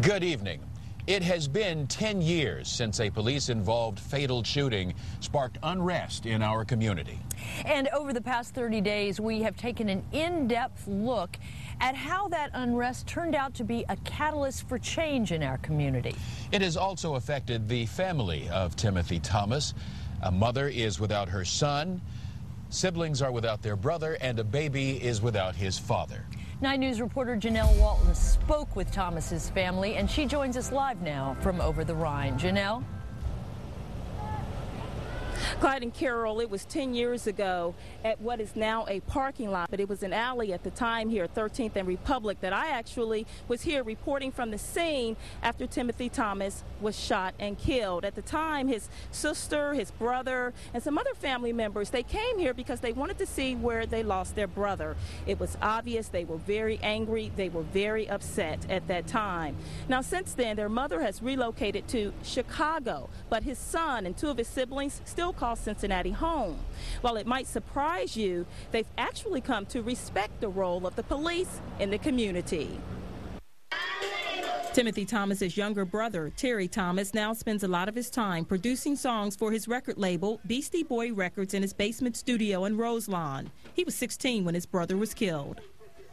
Good evening. It has been 10 years since a police-involved fatal shooting sparked unrest in our community. And over the past 30 days, we have taken an in-depth look at how that unrest turned out to be a catalyst for change in our community. It has also affected the family of Timothy Thomas. A mother is without her son, siblings are without their brother, and a baby is without his father. 9 News reporter Jenell Walton spoke with Thomas's family, and she joins us live now from over the Rhine. Jenell? Clyde and Carol, it was 10 years ago at what is now a parking lot, but it was an alley at the time here at 13th and Republic that I actually was here reporting from the scene after Timothy Thomas was shot and killed. At the time, his sister, his brother, and some other family members, they came here because they wanted to see where they lost their brother. It was obvious they were very angry, they were very upset at that time. Now, since then, their mother has relocated to Chicago, but his son and two of his siblings still call Cincinnati home. While it might surprise you, they've actually come to respect the role of the police in the community. Timothy Thomas's younger brother, Terry Thomas, now spends a lot of his time producing songs for his record label, Beastie Boy Records, in his basement studio in Roselawn. He was 16 when his brother was killed.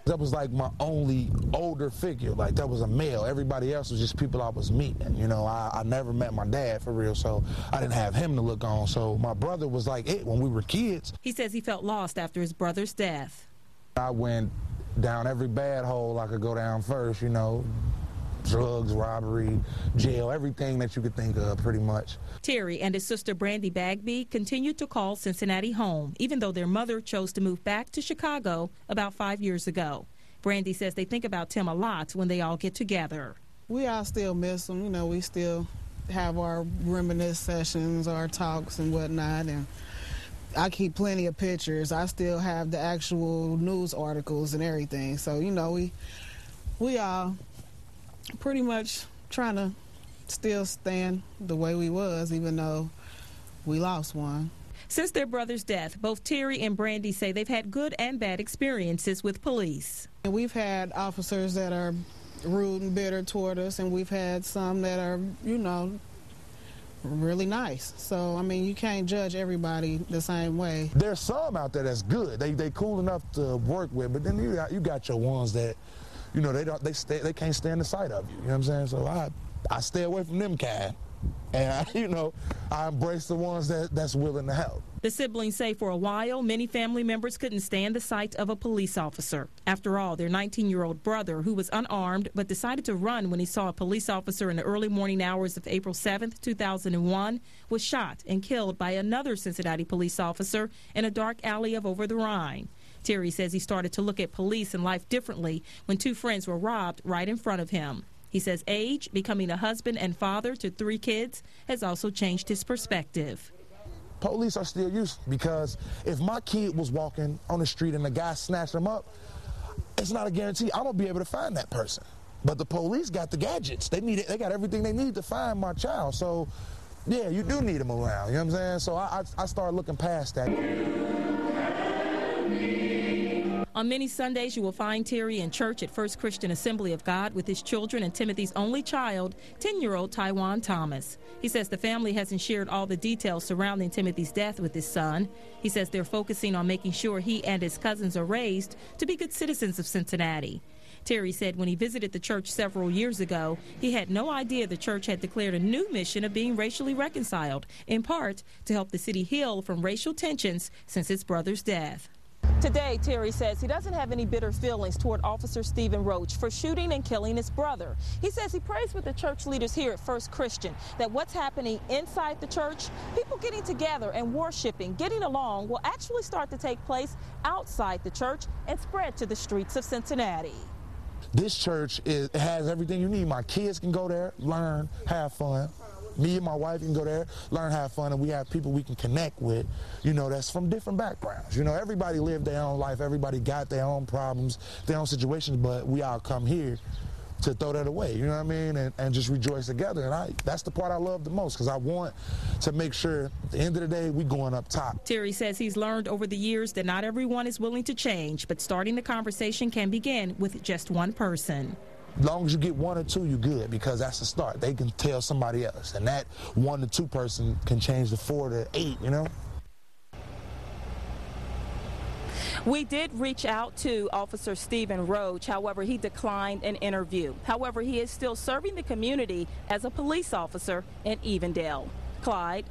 That was like my only older figure, like that was a male. Everybody else was just people I was meeting. You know, I never met my dad for real, so I didn't have him to look on. So my brother was like it when we were kids. He says he felt lost after his brother's death. I went down every bad hole I could go down first, you know. Drugs, robbery, jail, everything that you could think of, pretty much. Terry and his sister Brandy Bagby continued to call Cincinnati home, even though their mother chose to move back to Chicago about 5 years ago. Brandy says they think about Tim a lot when they all get together. We all still miss him. You know, we still have our reminisce sessions, our talks and whatnot, and I keep plenty of pictures. I still have the actual news articles and everything. So, you know, we all pretty much trying to still stand the way we was, even though we lost one. Since their brother's death, both Terry and Brandy say they've had good and bad experiences with police. And we've had officers that are rude and bitter toward us, and we've had some that are, you know, really nice. So, I mean, you can't judge everybody the same way. There's some out there that's good. They cool enough to work with, but then you got your ones that, you know, they can't stand the sight of you. You know what I'm saying? So I stay away from them kind, and I embrace the ones that's willing to help. The siblings say for a while, many family members couldn't stand the sight of a police officer. After all, their 19-year-old brother, who was unarmed but decided to run when he saw a police officer in the early morning hours of April 7th, 2001, was shot and killed by another Cincinnati police officer in a dark alley of Over the Rhine. Terry says he started to look at police and life differently when two friends were robbed right in front of him. He says age, becoming a husband and father to 3 kids, has also changed his perspective. Police are still useful because if my kid was walking on the street and the guy snatched him up, it's not a guarantee I'm going to be able to find that person. But the police got the gadgets. They got everything they need to find my child. So, yeah, you do need them around. You know what I'm saying? So I started looking past that. On many Sundays, you will find Terry in church at First Christian Assembly of God with his children and Timothy's only child, 10-year-old Taiwan Thomas. He says the family hasn't shared all the details surrounding Timothy's death with his son. He says they're focusing on making sure he and his cousins are raised to be good citizens of Cincinnati. Terry said when he visited the church several years ago, he had no idea the church had declared a new mission of being racially reconciled, in part to help the city heal from racial tensions since his brother's death. Today, Terry says he doesn't have any bitter feelings toward Officer Stephen Roach for shooting and killing his brother. He says he prays with the church leaders here at First Christian that what's happening inside the church, people getting together and worshiping, getting along, will actually start to take place outside the church and spread to the streets of Cincinnati. This church has everything you need. My kids can go there, learn, have fun. Me and my wife can go there, learn, have fun, and we have people we can connect with, you know, that's from different backgrounds. You know, everybody lived their own life. Everybody got their own problems, their own situations, but we all come here to throw that away, you know what I mean, and just rejoice together. And that's the part I love the most, because I want to make sure at the end of the day we going up top. Terry says he's learned over the years that not everyone is willing to change, but starting the conversation can begin with just one person. As long as you get 1 or 2, you're good, because that's the start. They can tell somebody else, and that 1 to 2 person can change the 4 to 8, you know? We did reach out to Officer Stephen Roach. However, he declined an interview. However, he is still serving the community as a police officer in Evendale. Clyde,